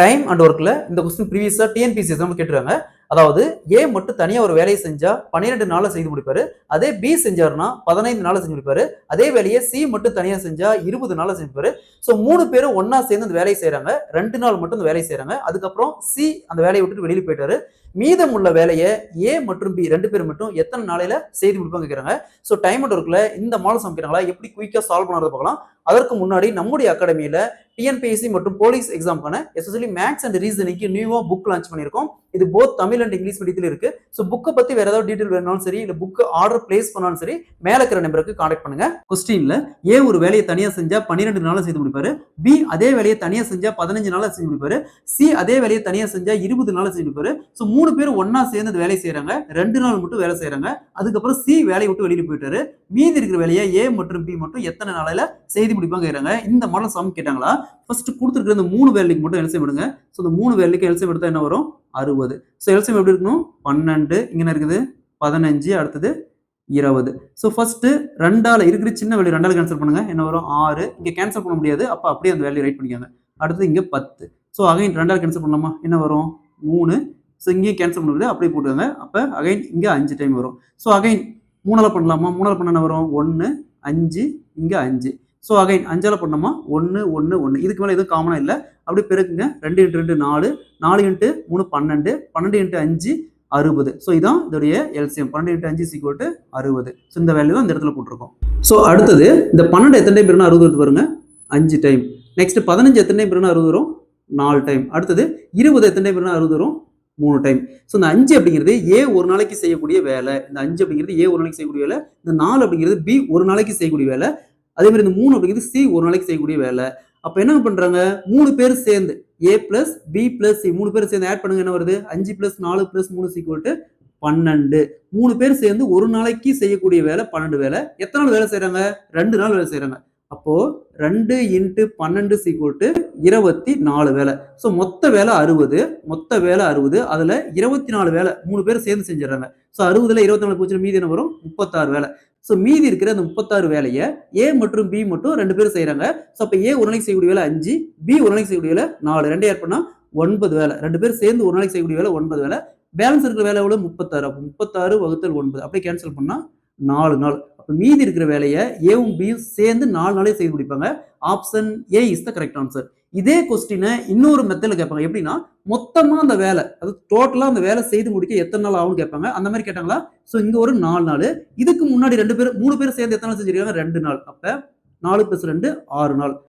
Time and ஒர்க்ல இந்த question ப்ரீவியஸா TNPSC exam கேட்டிருக்காங்க. அதாவது ஏ மட்டும் தனியா ஒரு வேலையை செஞ்சா 12 நாள்ல செய்து முடிப்பாரு. அதே பி செஞ்சாருன்னா 15 நாள்ல செஞ்சு முடிப்பாரு. அதே வேலையை சி மட்டும் தனியா செஞ்சா 20 நாள்ல செஞ்சு முடிப்பாரு. சோ 3 பேரும் ஒண்ணா சேர்ந்து அந்த வேலையை செய்றாங்க. 2 நாள் மட்டும் அந்த வேலையை செய்றாங்க. அதுக்கப்புறம் சி அந்த வேலையை விட்டுட்டு வெளியில போயிட்டாரு. மீதமுள்ள வேலையை ஏ மற்றும் பி 2 பேர் மட்டும் எத்தனை நாளையில செய்து முடிப்பாங்க கேக்குறாங்க. சோ டைம் அண்ட் ஒர்க்ல இந்த மாடல் சம் கேட்டாங்களா எப்படி குயிக்கா சால்வ் பண்றத பார்க்கலாம். அதற்கு முன்னாடி நம்முடைய அகாடமியில டிஎன்பிஎஸ்சி மற்றும் போலீஸ் எக்ஸாம்க்கான எஸ்பெஷலி மேத்ஸ் அண்ட் ரீசனிங்க்கு நியூவா புக் லான்ச் பண்ணியிருக்கோம். இது போத் தமிழ் அண்ட் இங்கிலீஷ் மீடியத்தில் இருக்கு. ஸோ புக்கை பத்தி வேற ஏதாவது டீடைல் வேணாலும் சரி, இல்ல புக் ஆர்டர் பிளேஸ் பண்ணாலும் சரி, மேல இருக்கிற நம்பருக்கு கான்டாக்ட் பண்ணுங்க. கொஸ்டின்ல ஏ ஒரு வேலையை தனியா செஞ்சா 12 நாள்ல செய்து முடிப்பாரு. பி அதே வேலையை தனியா செஞ்சா 15 நாள்ல செஞ்சு முடிப்பாரு. சி அதே வேலையை தனியா செஞ்சா 20 நாள்ல செஞ்சு முடிப்பாரு. ஸோ 3 பேரும் ஒன்னா சேர்ந்து அந்த வேலையை செய்யறாங்க. 2 நாள் மட்டும் வேலை செய்யறாங்க. அதுக்கப்புறம் சி வேலையை விட்டு வெளியில போயிட்டாரு. மீதி இருக்கிற வேலையை ஏ மற்றும் பி மட்டும் எத்தனை நாளையில செய்து முடிப்பாங்க கேக்குறாங்க. இந்த மாடல் சம் கேட்டாங்களா ஃபர்ஸ்ட் கொடுத்துருக்கிற இந்த 3 வேலைக்கு மட்டும் எல்சிஎம் எடுங்க. ஸோ இந்த 3 வேலைக்கு எல்சிஎம் எடுத்தா என்ன வரும்? 60. ஸோ எல்சிஎம் எப்படி இருக்கணும்? 12 இங்க என்ன இருக்குது? 15 அடுத்தது 20. ஸோ ஃபர்ஸ்ட் 2ஆல இருக்கிற சின்ன வேல்யூ 2ஆல கேன்சல் பண்ணுங்க. என்ன வரும்? 6. இங்க கேன்சல் பண்ண முடியாது. அப்ப அப்படியே அந்த வேல்யூ ரைட் பண்ணிக்கோங்க. அடுத்து இங்க 10. ஸோ அகைன் 2ஆல கேன்சல் பண்ணலாமா? என்ன வரும்? 3. ஸோ இங்கேயும் கேன்சல் பண்ண முடியாது. அப்படியே போட்டுக்கோங்க. அப்ப அகைன் இங்க 5 டைம் வரும். ஸோ அகைன் 3ஆல பண்ணலாமா? 3ஆல பண்ண என்ன வரும்? 1 5 இங்க 5. ஸோ அகைன் 5ஆல பண்ணோமா? 1 1 1. இதுக்கு மேல எதுவும் காமனா இல்லை. அப்படியே பெருக்குங்க. 2 × 2 4 4 × 3 12 12 × 5 60. ஸோ இதான் இதோடைய எல்சிஎம். 12 × 5 = 60. ஸோ இந்த வேல்யூ தான் இந்த இடத்துல போட்டிருக்கோம். ஸோ அடுத்தது இந்த 12 எத்தனை டைம் பெருனா 60 வருது பாருங்க? 5 டைம். நெக்ஸ்ட் 15 எத்தனை டைம் பெருனா 60 வரும்? 4 டைம். அடுத்தது 20 எத்தனை டைம் பெருனா 60 வரும்? 3 டைம். ஸோ இந்த 5 அப்படிங்கிறது ஏ ஒரு நாளைக்கு செய்யக்கூடிய வேலை. இந்த 5 அப்படிங்கிறது ஏ ஒரு நாளைக்கு செய்யக்கூடிய வேலை. இந்த 4 அப்படிங்கிறது பி ஒரு நாளைக்கு செய்யக்கூடிய வேலை. அதே மாதிரி இந்த 3 அப்படிங்கிறது சி ஒரு நாளைக்கு செய்யக்கூடிய வேலை. அப்ப என்ன பண்றாங்க? 3 பேர் சேர்ந்து ஏ பிளஸ் பி பிளஸ் சி 3 பேர் சேர்ந்து ஆட் பண்ணுங்க. என்ன வருது? 5 + 4 + 3 = 12. 3 பேர் சேர்ந்து ஒரு நாளைக்கு செய்யக்கூடிய வேலை 12 வேலை. எத்தனை நாள் வேலை செய்யறாங்க? 2 நாள் வேலை செய்யறாங்க. அப்போ 2 × 12 = 24 வேலை. ஸோ மொத்த வேலை 60. மொத்த வேலை 60. அதுல 24 வேலை 3 பேர் சேர்ந்து செஞ்சிடறாங்க. ஸோ 60ல 24 போச்சுன்னா மீதி என்ன வரும்? 36 வேலை. ஸோ மீதி இருக்கிற அந்த 36 வேலையை ஏ மற்றும் பி மட்டும் 2 பேரும் செய்யறாங்க. ஸோ அப்ப ஏ ஒரு நாளைக்கு செய்யக்கூடிய வேலை 5, பி ஒரு நாளைக்கு செய்யக்கூடிய வேலை 4. 2 ஆட் பண்ணா 9 வேலை. 2 பேர் சேர்ந்து ஒரு நாளைக்கு செய்யக்கூடிய வேலை 9 வேலை. பேலன்ஸ் இருக்கிற வேலை எவ்வளவு? 36. அப்ப 36 ÷ 9. அப்படியே கேன்சல் பண்ணா 4 நாள். அப்ப மீதி இருக்கிற வேலையை ஏவும் பியும் சேர்ந்து 4 நாளே செய்து முடிப்பாங்க. Option A is the correct answer. இதே கொஸ்டினை இன்னொரு மெத்தட்ல கேட்பாங்க. எப்படின்னா மொத்தமா அந்த வேலை, அது டோட்டலா அந்த வேலை செய்து முடிக்க எத்தனை நாள் ஆகும்னு கேட்பாங்க. அந்த மாதிரி கேட்டாங்களா? சோ இங்க ஒரு 4 நாள். இதுக்கு முன்னாடி 2 பேர் 3 பேர் சேர்ந்து எத்தனை நாள் செஞ்சிருக்காங்க? 2 நாள். அப்ப 4 + 2 6 நாள்.